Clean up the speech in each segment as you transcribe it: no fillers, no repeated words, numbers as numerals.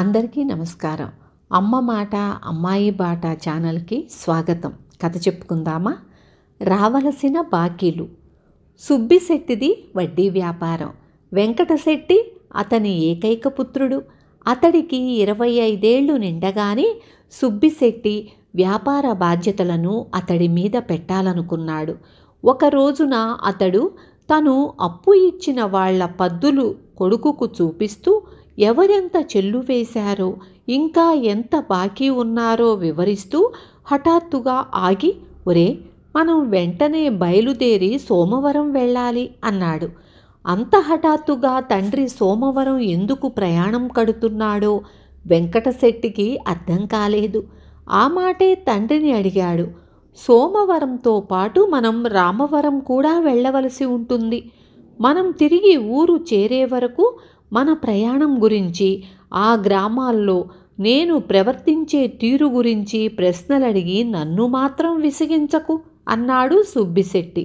అందరికీ నమస్కారం. అమ్మ మాట అమ్మాయి బాట ఛానల్కి స్వాగతం. కథ చెప్పుకుందామా? రావలసిన బాకీలు. సుబ్బిశెట్టిది వడ్డీ వ్యాపారం. వెంకటశెట్టి అతని ఏకైక పుత్రుడు. అతడికి 25 ఏళ్ళు నిండగానే సుబ్బిశెట్టి వ్యాపార బాధ్యతలను అతడి మీద పెట్టాలనుకున్నాడు. ఒక రోజున అతడు తను అప్పు ఇచ్చిన వాళ్ల పద్దులు కొడుకుకు చూపిస్తూ ఎవరెంత చెల్లు వేశారో ఇంకా ఎంత బాకీ ఉన్నారో వివరిస్తూ హఠాత్తుగా ఆగి, ఒరే, మనం వెంటనే బయలుదేరి సోమవరం వెళ్ళాలి అన్నాడు. అంత హఠాత్తుగా తండ్రి సోమవరం ఎందుకు ప్రయాణం కడుతున్నాడో వెంకటశెట్టికి అర్థం కాలేదు. ఆ మాటే తండ్రిని అడిగాడు. సోమవరంతో పాటు మనం రామవరం కూడా వెళ్ళవలసి ఉంటుంది. మనం తిరిగి ఊరు చేరే వరకు మన ప్రయాణం గురించి, ఆ గ్రామాల్లో నేను ప్రవర్తించే తీరు గురించి ప్రశ్నలడిగి నన్ను మాత్రం విసిగించకు అన్నాడు సుబ్బిశెట్టి.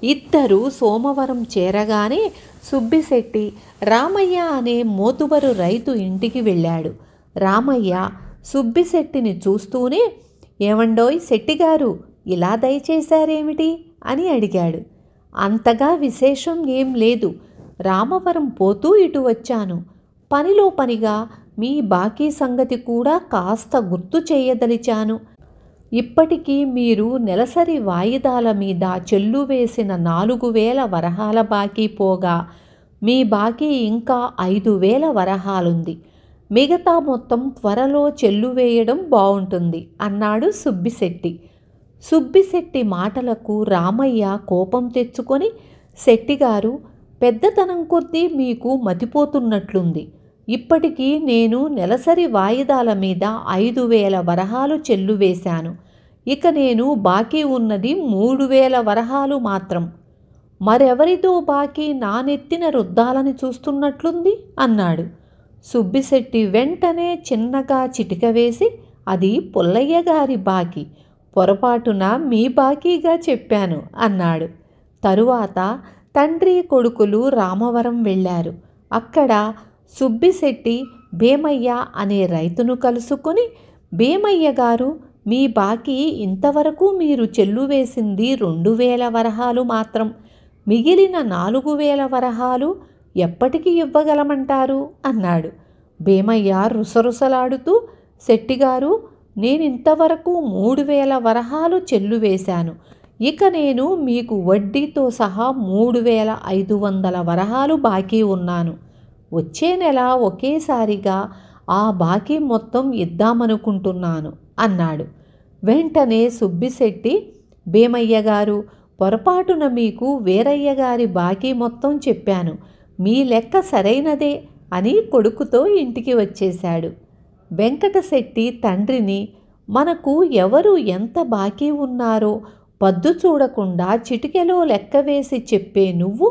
ఇద్దరు సోమవరం చేరగానే సుబ్బిశెట్టి రామయ్య అనే మోతుబరు రైతు ఇంటికి వెళ్ళాడు. రామయ్య సుబ్బిశెట్టిని చూస్తూనే, ఏమండోయ్ శెట్టిగారు, ఇలా దయచేశారేమిటి అని అడిగాడు. అంతగా విశేషం ఏం లేదు. రామవరం పోతూ ఇటు వచ్చాను. పనిలో పనిగా మీ బాకీ సంగతి కూడా కాస్త గుర్తు చేయదలిచాను. ఇప్పటికీ మీరు నెలసరి వాయిదాల మీద చెల్లు వేసిన 4000 వరహాల బాకీ పోగా మీ బాకీ ఇంకా 5000 వరహాలుంది. మిగతా మొత్తం త్వరలో చెల్లు వేయడం బావుంటుంది అన్నాడు సుబ్బిశెట్టి. సుబ్బిశెట్టి మాటలకు రామయ్య కోపం తెచ్చుకొని, శెట్టిగారు, పెద్దతనం కొద్దీ మీకు మతిపోతున్నట్లుంది. ఇప్పటికీ నేను నెలసరి వాయిదాల మీద 5000 వరహాలు చెల్లు వేశాను. ఇక నేను బాకీ ఉన్నది 3000 వరహాలు మాత్రం. మరెవరితో బాకీ నా నెత్తిన రుద్దాలని చూస్తున్నట్లుంది అన్నాడు. సుబ్బిశెట్టి వెంటనే చిన్నగా చిటిక వేసి, అది పుల్లయ్య గారి బాకీ, పొరపాటున మీ బాకీగా చెప్పాను అన్నాడు. తరువాత తండ్రి కొడుకులు రామవరం వెళ్ళారు. అక్కడ సుబ్బిశెట్టి భీమయ్య అనే రైతును కలుసుకొని, భీమయ్య గారు, మీ బాకీ ఇంతవరకు మీరు చెల్లు వేసింది 2000 వరహాలు మాత్రం. మిగిలిన 4000 వరహాలు ఎప్పటికి ఇవ్వగలమంటారు అన్నాడు. భీమయ్య రుసరుసలాడుతూ, శెట్టిగారు, నేనింతవరకు 3000 వరహాలు చెల్లు వేశాను. ఇక నేను మీకు వడ్డీతో సహా 3500 వరహాలు బాకీ ఉన్నాను. వచ్చే నెల ఒకేసారిగా ఆ బాకీ మొత్తం ఇద్దామనుకుంటున్నాను అన్నాడు. వెంటనే సుబ్బిశెట్టి, భీమయ్య గారు, పొరపాటున మీకు వీరయ్య గారి బాకీ మొత్తం చెప్పాను. మీ లెక్క సరైనదే అని కొడుకుతో ఇంటికి వచ్చేశాడు. వెంకటశెట్టి తండ్రిని, మనకు ఎవరు ఎంత బాకీ ఉన్నారో పద్దు చూడకుండా చిటికెలో లెక్క వేసి చెప్పే నువ్వు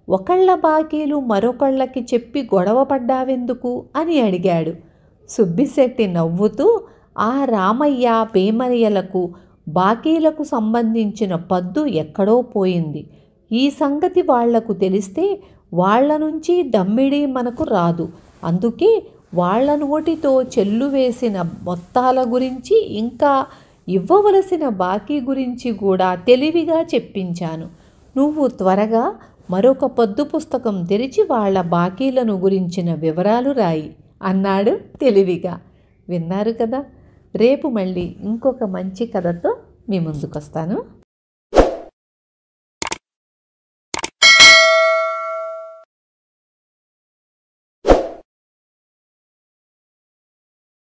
ఒకళ్ళ బాకీలు మరొకళ్ళకి చెప్పి గొడవ పడ్డావెందుకు అని అడిగాడు. సుబ్బిశెట్టి నవ్వుతూ, ఆ రామయ్య భీమయ్యలకు బాకీలకు సంబంధించిన పద్దు ఎక్కడో పోయింది. ఈ సంగతి వాళ్లకు తెలిస్తే వాళ్ల నుంచి దమ్మిడి మనకు రాదు. అందుకే వాళ్ల నోటితో చెల్లు వేసిన మొత్తాల గురించి ఇంకా ఇవ్వవలసిన బాకీ గురించి కూడా తెలివిగా చెప్పించాను. నువ్వు త్వరగా మరొక పద్దు పుస్తకం తెరిచి వాళ్ల బాకీలను గురించిన వివరాలు రాయి అన్నాడు తెలివిగా. విన్నారు కదా? రేపు మళ్ళీ ఇంకొక మంచి కథతో మీ ముందుకొస్తాను.